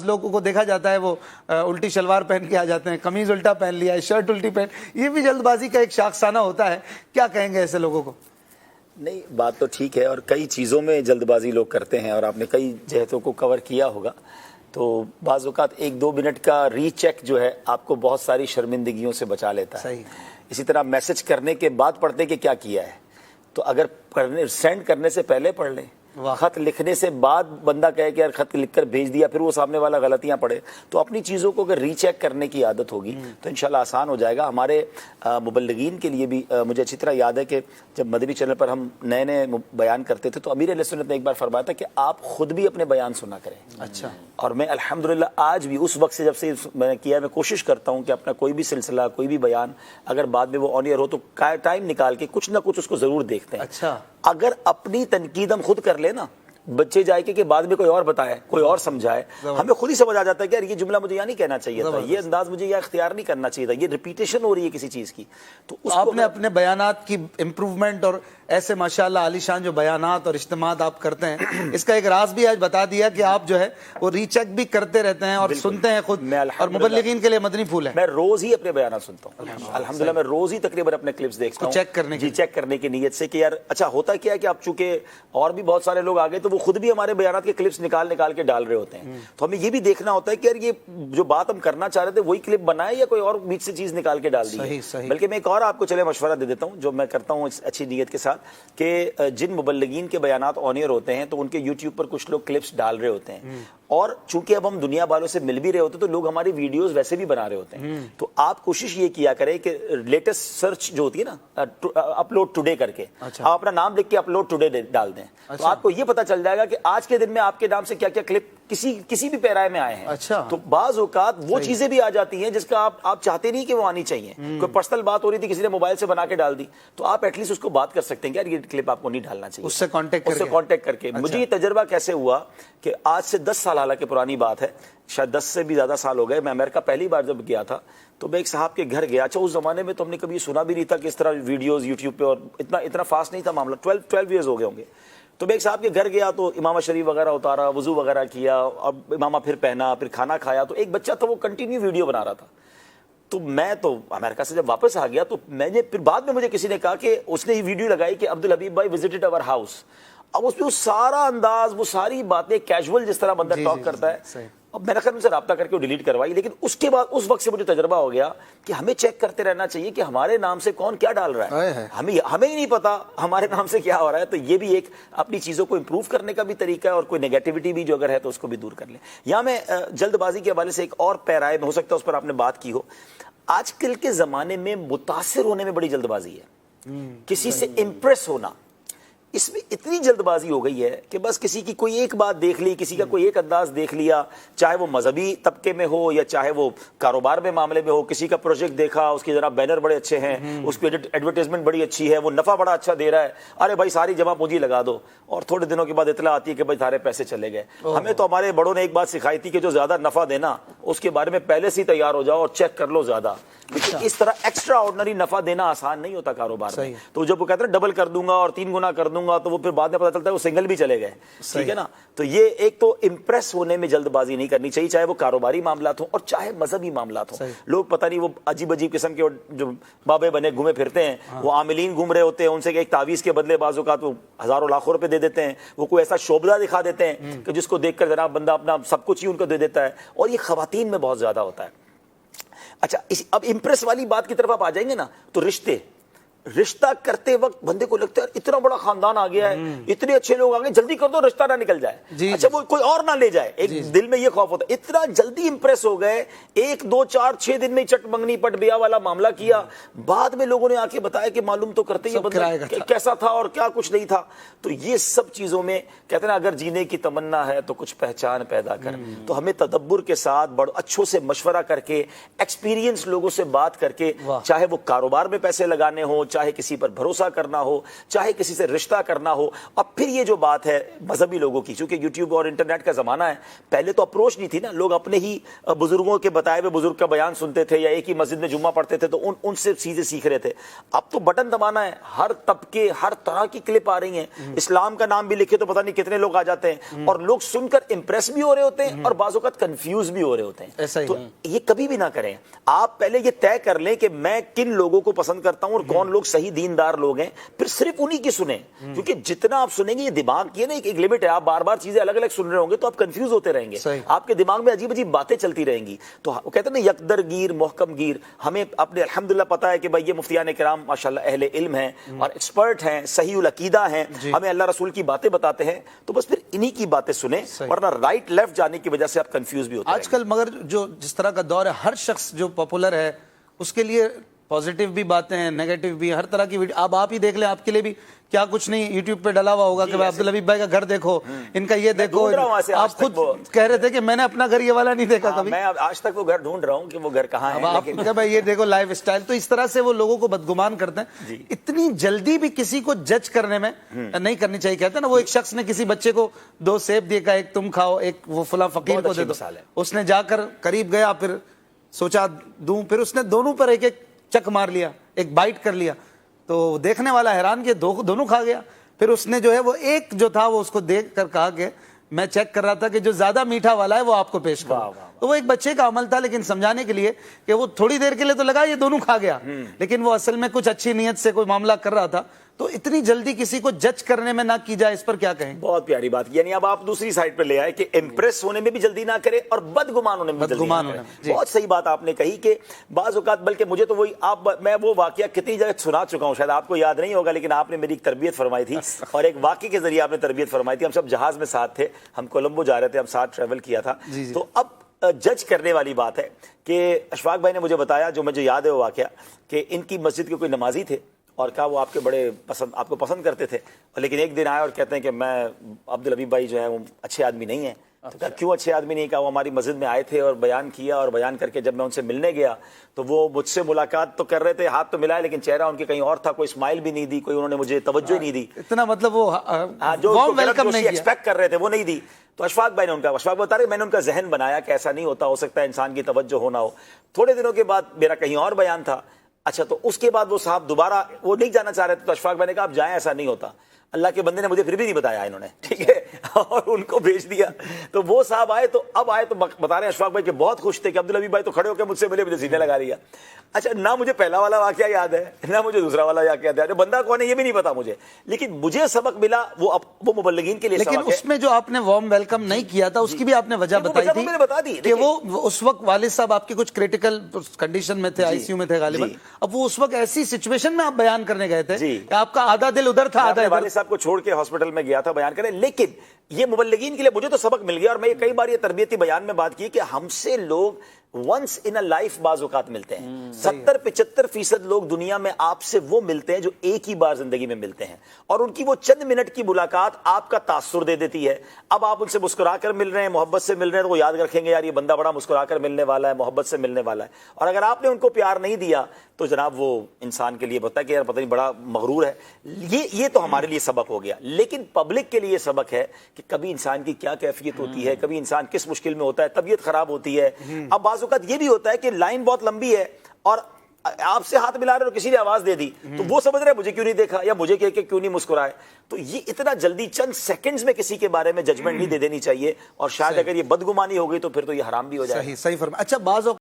لوگوں کو دیکھا جاتا ہے وہ الٹی شلوار پہن کے آ جاتے ہیں, قمیض الٹا پہن لیا ہے, شرٹ الٹی پہن, یہ بھی جلد بازی کا ایک شاخسانہ ہوتا ہے. کیا کہیں گے ایسے لوگوں کو؟ نہیں, بات تو ٹھیک ہے, اور کئی چیزوں میں جلد بازی لوگ کرتے ہیں, اور آپ نے کئی جہتوں کو کور کیا ہوگا. تو بعض اوقات 1-2 منٹ کا ری چیک جو ہے آپ کو بہت ساری شرمندگیوں سے بچا لیتا ہے. صحیح. اسی طرح میسج کرنے کے بعد پڑھتے کہ کیا کیا ہے, تو اگر سینڈ کرنے سے پہلے پڑھ لیں, خط لکھنے سے بعد بندہ کہے کہ یار خط لکھ کر بھیج دیا, پھر وہ سامنے والا غلطیاں پڑھے, تو اپنی چیزوں کو اگر ری چیک کرنے کی عادت ہوگی تو انشاءاللہ آسان ہو جائے گا. ہمارے مبلغین کے لیے بھی مجھے اچھی طرح یاد ہے کہ جب مدنی چینل پر ہم نئے بیان کرتے تھے تو امیر اہل سنت نے ایک بار فرمایا تھا کہ آپ خود بھی اپنے بیان سنا کریں. اچھا. اور میں الحمدللہ آج بھی اس وقت سے جب سے میں نے کیا, میں کوشش کرتا ہوں کہ اپنا کوئی بھی سلسلہ, کوئی بھی بیان اگر بعد میں وہ آن ایئر ہو تو ٹائم نکال کے کچھ نہ کچھ اس کو ضرور دیکھتے ہیں. اچھا. اگر اپنی تنقید ہم خود کر لیں نا, بچے جائے کہ بعد میں کوئی اور بتائے, کوئی اور سمجھائے, ہمیں خود ہی سمجھ آ جاتا ہے کہ یار یہ جملہ مجھے یہاں نہیں کہنا چاہیے تھا, یہ انداز مجھے یہ اختیار نہیں کرنا چاہیے تھا, یہ ریپیٹیشن ہو رہی ہے کسی چیز کی. تو آپ نے اپنے بیانات کی امپروومنٹ اور ایسے ماشاءاللہ عالی شان جو بیانات اور اجتماعات آپ کرتے ہیں, اس کا ایک راز بھی آج بتا دیا کہ آپ جو ہے وہ ری چیک بھی کرتے رہتے ہیں اور سنتے ہیں خود, اور مبلغین کے لیے مدنی پھول ہے. میں روز ہی اپنے بیانات سنتا ہوں الحمدللہ, میں روز ہی تقریباً اپنے کلپس دیکھتا ہوں چیک کرنے جی چیک کرنے کی نیت سے کہ یار اچھا ہوتا کیا ہے کہ آپ چونکہ اور بھی بہت سارے لوگ آگے تو وہ خود بھی ہمارے بیانات کے کلپس نکال کے ڈال رہے ہوتے ہیں, تو ہمیں یہ بھی دیکھنا ہوتا ہے کہ یار یہ جو بات ہم کرنا چاہ رہے تھے وہی کلپ بنائے یا کوئی اور بیچ سے چیز نکال کے ڈال دی ہے. بلکہ میں ایک اور آپ کو چلے مشورہ دے دیتا ہوں جو میں کرتا ہوں اچھی نیت کے ساتھ, کہ جن مبلغین کے بیانات آن ایئر ہوتے ہیں تو ان کے یوٹیوب پر کچھ لوگ کلپس ڈال رہے ہوتے ہیں, اور چونکہ اب ہم دنیا والوں سے مل بھی رہے ہوتے ہیں تو لوگ ہماری ویڈیوز ویسے بھی بنا رہے ہوتے ہیں. تو آپ کوشش یہ کیا کریں کہ لیٹسٹ سرچ جو ہوتی ہے نا, اپلوڈ ٹوڈے کر کے آپ اپنا نام لکھ کے اپلوڈ ٹوڈے ڈال دیں, تو آپ کو یہ پتا چل جائے گا کہ آج کے دن میں آپ کے نام سے کیا کیا کلپ کسی بھی پیرائے میں آئے ہیں. تو بعض اوقات وہ چیزیں بھی آ جاتی ہیں جس کا آپ چاہتے نہیں کہ وہ آنی چاہیے. کوئی پرسنل بات ہو رہی تھی, کسی نے موبائل سے بنا کے ڈال دی, تو آپ ایٹ لیسٹ اس کو بات کر سکتے ہیں کہ یار یہ کلپ آپ کو نہیں ڈالنا چاہیے, اس سے کانٹیکٹ کر کے. مجھے یہ تجربہ کیسے ہوا کہ آج سے 10 سال حالانکہ پرانی بات ہے, شاید 10 سے بھی زیادہ سال ہو گئے, میں امریکہ پہلی بار جب گیا تھا تو میں ایک صاحب کے گھر گیا. اچھا اس زمانے میں تو ہم نے کبھی سنا بھی نہیں تھا کہ اس طرح ویڈیوز یوٹیوب پہ, اور اتنا فاسٹ نہیں تھا معاملہ, 12 ایئرز ہو گئے ہوں گے. تو میں ایک صاحب کے گھر گیا تو امامہ شریف وغیرہ اتارا, وضو وغیرہ کیا, اب امامہ پھر پہنا, پھر کھانا کھایا. تو ایک بچہ تھا وہ کنٹینیو ویڈیو بنا رہا تھا. تو میں تو امریکہ سے جب واپس آ گیا تو میں نے پھر بعد میں مجھے کسی نے کہا کہ اس نے یہ ویڈیو لگائی کہ عبدالحبیب بھائی وزٹڈ اور ہاؤس. اب اس پہ وہ سارا انداز, وہ ساری باتیں کیجول جس طرح بندہ ٹاک کرتا ہے, اب میں نے ان سے رابطہ کر کے ڈیلیٹ کروائی. لیکن اس کے بعد اس وقت سے مجھے تجربہ ہو گیا کہ ہمیں چیک کرتے رہنا چاہیے کہ ہمارے نام سے کون کیا ڈال رہا ہے. ہمیں ہی نہیں پتا ہمارے نام سے کیا ہو رہا ہے. تو یہ بھی ایک اپنی چیزوں کو امپروو کرنے کا بھی طریقہ ہے, اور کوئی نیگیٹیوٹی بھی جو اگر ہے تو اس کو بھی دور کر لیں. یہاں میں جلد بازی کے حوالے سے ایک اور پیرائے میں ہو سکتا ہے اس پر آپ نے بات کی ہو. آج کل کے زمانے میں متاثر ہونے میں بڑی جلد بازی ہے, کسی سے امپریس ہونا, اس میں اتنی جلد بازی ہو گئی ہے کہ بس کسی کی کوئی ایک بات دیکھ لی, کسی کا کوئی ایک انداز دیکھ لیا, چاہے وہ مذہبی طبقے میں ہو یا چاہے وہ کاروبار میں معاملے میں ہو. کسی کا پروجیکٹ دیکھا, اس کے ذرا بینر بڑے اچھے ہیں, اس کی ایڈورٹائزمنٹ بڑی اچھی ہے, وہ نفع بڑا اچھا دے رہا ہے, ارے بھائی ساری جمع پونجی لگا دو, اور تھوڑے دنوں کے بعد اطلاع آتی ہے کہ بھائی سارے پیسے چلے گئے. ہمیں تو ہمارے بڑوں نے ایک بات سکھائی تھی کہ جو زیادہ نفع دینا اس کے بارے میں پہلے سے ہی تیار ہو جاؤ اور چیک کر لو زیادہ. لیکن اس طرح ایکسٹرا آرڈنری نفع دینا آسان نہیں ہوتا کاروبار میں. تو جب وہ کہتے ہیں ڈبل کر دوں گا اور 3 گنا کر دوں گا, تو وہ پھر بعد میں پتہ چلتا ہے وہ سنگل بھی چلے گئے. ٹھیک ہے نا. تو یہ ایک تو امپریس ہونے میں جلد بازی نہیں کرنی چاہیے, چاہے وہ کاروباری معاملات ہوں اور چاہے مذہبی معاملات ہوں. لوگ پتہ نہیں وہ عجیب قسم کے جو بابے بنے گھومے پھرتے ہیں, وہ عاملین گھوم رہے ہوتے ہیں, ان سے ایک تعویذ کے بدلے بعض اوقات وہ ہزاروں لاکھوں روپے دے دیتے ہیں. وہ کوئی ایسا شعبہ دکھا دیتے ہیں کہ جس کو دیکھ کر جناب بندہ اپنا سب کچھ ہی ان کو دے دیتا ہے, اور یہ خواتین میں بہت زیادہ ہوتا ہے. اچھا اب امپریس والی بات کی طرف آپ آ جائیں گے نا, تو رشتہ کرتے وقت بندے کو لگتا ہے اتنا بڑا خاندان آ گیا ہے, اتنے اچھے لوگ آ گئے, جلدی کر دو رشتہ نہ نکل جائے. اچھا وہ کوئی اور نہ لے جائے, ایک دل میں یہ خوف ہوتا ہے. اتنا جلدی امپریس ہو گئے, 1 2 4 6 دن میں چٹ منگنی پٹ بیاہ والا معاملہ کیا. بعد میں لوگوں نے آ کے بتایا کہ معلوم تو کرتے ہی بندہ کیسا تھا اور کیا کچھ نہیں تھا. تو یہ سب چیزوں میں کہتے ہیں نا, اگر جینے کی تمنا ہے تو کچھ پہچان پیدا کر. تو ہمیں تدبر کے ساتھ بڑے اچھوں سے مشورہ کر کے, ایکسپیرینس لوگوں سے بات کر کے, چاہے وہ کاروبار میں پیسے لگانے ہوں, چاہے کسی پر بھروسہ کرنا ہو, چاہے کسی سے رشتہ کرنا ہو. اب پھر یہ جو بات ہے مذہبی لوگوں کی, چونکہ یوٹیوب اور انٹرنیٹ کا زمانہ ہے, پہلے تو اپروچ نہیں تھی نا, لوگ اپنے ہی بزرگوں کے بتائے ہوئے بزرگ کا بیان سنتے تھے یا ایک ہی مسجد میں جمعہ پڑھتے تھے, تو ان سے چیزیں سیکھ رہے تھے. اب تو بٹن دبانا ہے, ہر طبقے ہر طرح کی کلپ آ رہی ہیں, اسلام کا نام بھی لکھے تو پتہ نہیں کتنے لوگ آ جاتے ہیں, اور لوگ سن کر امپریس بھی ہو رہے ہوتے ہیں اور بعض اوقات کنفیوز بھی ہو رہے ہوتے ہیں. تو یہ کبھی بھی نہ کریں. آپ پہلے یہ طے کر لیں کہ میں کن لوگوں کو پسند کرتا ہوں اور کون لوگ صحیح دیندار لوگ ہیں, پھر صرف انہی کی سنیں. کیونکہ جتنا آپ سنیں گے, یہ دماغ کی ہے نا ایک لمٹ ہے, آپ بار بار چیزیں الگ الگ سن رہے ہوں گے تو آپ کنفیوز ہوتے رہیں گے, آپ کے دماغ میں عجیب عجیب باتیں چلتی رہیں گی. تو وہ کہتے ہیں نا یکدر گیر محکم گیر. ہمیں اپنے الحمدللہ پتا ہے کہ بھائی یہ مفتیان کرام ماشاءاللہ اہل علم ہیں اور ایکسپرٹ ہیں, صحیح العقیدہ ہیں, ہمیں اللہ رسول کی باتیں بتاتے ہیں, تو بس پھر انہی کی باتیں سنیں, ورنہ رائٹ لیفٹ جانے کی وجہ سے آپ کنفیوز بھی ہوتے ہیں. آج کل مگر جو جس طرح کا دور ہے, ہر شخص جو پاپولر ہے اس کے لیے پازیٹیو بھی باتیں ہیں, نیگیٹو بھی, ہر طرح کی ویڈیو. اب آپ ہی دیکھ لیں, آپ کے لیے بھی کیا کچھ نہیں یوٹیوب پہ ڈلا ہوا ہوگا کہ بھائی عبدالحبیب بھائی کا گھر دیکھو, ان کا یہ دیکھو. آپ خود کہہ رہے تھے کہ میں نے اپنا گھر یہ والا نہیں دیکھا کبھی. میں آج تک وہ گھر ڈھونڈ رہا ہوں کہ وہ گھر کہاں ہے. آپ کہ بھائی یہ دیکھو لائف اسٹائل. تو اس طرح سے وہ لوگوں کو بدگمان کرتے ہیں. اتنی جلدی بھی کسی کو جج کرنے میں نہیں کرنی چاہیے. کہتے ہیں نا, وہ ایک شخص نے کسی بچے کو 2 سیب دے, کا ایک تم کھاؤ, ایک وہ فلاں فقیر کو دے دو. اس نے جا کر قریب گیا, پھر سوچا دوں, پھر اس نے دونوں پر ایک ایک چک مار لیا, ایک بائٹ کر لیا, تو دیکھنے والا حیران کہ دونوں کھا گیا. پھر اس نے جو ہے وہ ایک جو تھا وہ اس کو دیکھ کر کہا کہ میں چیک کر رہا تھا کہ جو زیادہ میٹھا والا ہے وہ آپ کو پیش کروں. تو وہ ایک بچے کا عمل تھا, لیکن سمجھانے کے لیے کہ وہ تھوڑی دیر کے لیے تو لگا یہ دونوں کھا گیا, لیکن وہ اصل میں کچھ اچھی نیت سے کوئی معاملہ کر رہا تھا. تو اتنی جلدی کسی کو جج کرنے میں نہ کی جائے, اس پر کیا کہیں؟ بہت پیاری بات. یعنی اب آپ دوسری سائڈ پہ لے آئے کہ امپریس ہونے میں بھی جلدی نہ کرے اور بدگمان ہونے میں بھی جلدی نہ کرے. بہت صحیح بات آپ نے کہی کہ بعض اوقات, بلکہ مجھے تو وہی میں وہ واقعہ کتنی جگہ سنا چکا ہوں, شاید آپ کو یاد نہیں ہوگا, لیکن آپ نے میری ایک تربیت فرمائی تھی اور ایک واقعے کے ذریعے آپ نے تربیت فرمائی تھی. ہم سب جہاز میں ساتھ تھے, ہم کولمبو جا رہے تھے, ہم ساتھ ٹریول کیا تھا. تو اب جج کرنے والی بات ہے کہ اشفاق بھائی نے مجھے بتایا, جو مجھے یاد ہے وہ واقعہ, کہ ان کی مسجد کے کوئی نمازی تھے اور کہا وہ آپ کے بڑے آپ کو پسند کرتے تھے, لیکن ایک دن آئے اور کہتے ہیں کہ میں عبدالحبیب بھائی جو ہے وہ اچھے آدمی نہیں ہیں. تو کہا کیوں اچھے آدمی نہیں؟ کہا وہ ہماری مسجد میں آئے تھے اور بیان کیا, اور بیان کر کے جب میں ان سے ملنے گیا تو وہ مجھ سے ملاقات تو کر رہے تھے, ہاتھ تو ملائے, لیکن چہرہ ان کے کہیں اور تھا, کوئی اسمائل بھی نہیں دی, کوئی انہوں نے مجھے توجہ نہیں دی. اتنا مطلب وہ جو ایکسپیکٹ کر رہے تھے وہ نہیں دی. تو اشفاق بھائی نے اشفاق بتا رہے میں نے ان کا ذہن بنایا کہ ایسا نہیں ہوتا, ہو سکتا ہے انسان کی توجہ ہونا ہو. تھوڑے دنوں کے بعد میرا کہیں اور بیان تھا. اچھا, تو اس کے بعد وہ صاحب دوبارہ وہ نہیں جانا چاہ رہے تھے, تو اشفاق بھائی نے کہا آپ جائیں, ایسا نہیں ہوتا. اللہ کے بندے نے مجھے پھر بھی نہیں بتایا انہوں نے, ٹھیک ہے, اور ان کو بھیج دیا. تو وہ صاحب آئے, تو اب آئے تو بتا رہے ہیں اشفاق بھائی کہ بہت خوش تھے کہ عبدالحبیب بھائی تو کھڑے ہو کے مجھ سے ملے, مجھے سینے لگا لیا. اچھا, نہ مجھے پہلا والا واقعہ یاد ہے, نہ مجھے دوسرا والا واقعہ یاد ہے, بندہ کون ہے یہ بھی نہیں پتا مجھے, لیکن مجھے سبق ملا وہ مبلغین کے لیے. لیکن اس میں جو آپ نے وارم ویلکم نہیں کیا تھا, اس کی بھی آپ نے وجہ بتائی تھی, میں نے بتا دی کہ وہ اس وقت والد صاحب آپ کے کچھ کریٹیکل کنڈیشن میں تھے, آئی سی یو میں تھے غالباً. اب وہ اس وقت ایسی سچویشن میں آپ بیان کرنے گئے تھے کہ آپ کا آدھا دل ادھر تھا, آدھا والد صاحب کو چھوڑ کے ہاسپٹل میں گیا تھا بیان کرنے. لیکن یہ مبلغین کے لیے مجھے تو سبق مل گیا, اور میں کئی بار یہ تربیتی بیان میں بات کی کہ ہم سے لوگ ونس ان اے لائف بعض اوقات ملتے ہیں. 70-75% لوگ دنیا میں آپ سے وہ ملتے ہیں جو ایک ہی بار زندگی میں ملتے ہیں, اور ان کی وہ چند منٹ کی ملاقات آپ کا تاثر دے دیتی ہے. اب آپ ان سے مسکرا کر مل رہے ہیں, محبت سے مل رہے ہیں, تو وہ یاد رکھیں گے یار یہ بندہ بڑا مسکرا کر ملنے والا ہے, محبت سے ملنے والا ہے. اور اگر آپ نے ان کو پیار نہیں دیا تو جناب وہ انسان کے لیے بتا کہ یار پتہ نہیں بڑا مغرور ہے. یہ تو ہمارے لیے سبق ہو گیا. لیکن پبلک کے لیے سبق ہے کہ کبھی انسان کی کیا کیفیت ہوتی ہے, کبھی انسان کس مشکل میں ہوتا ہے, طبیعت خراب ہوتی ہے. اب بعض اوقات یہ بھی ہوتا ہے کہ لائن بہت لمبی ہے اور آپ سے ہاتھ ملا رہے اور کسی نے آواز دے دی, تو وہ سمجھ رہے مجھے کیوں نہیں دیکھا, یا مجھے کہ کیوں نہیں مسکرائے. تو یہ اتنا جلدی چند سیکنڈز میں کسی کے بارے میں ججمنٹ نہیں دے دینی چاہیے, اور شاید اگر یہ بدگمانی ہو گئی تو پھر تو یہ حرام بھی ہو جائے. صحیح فرمایا. اچھا, بعض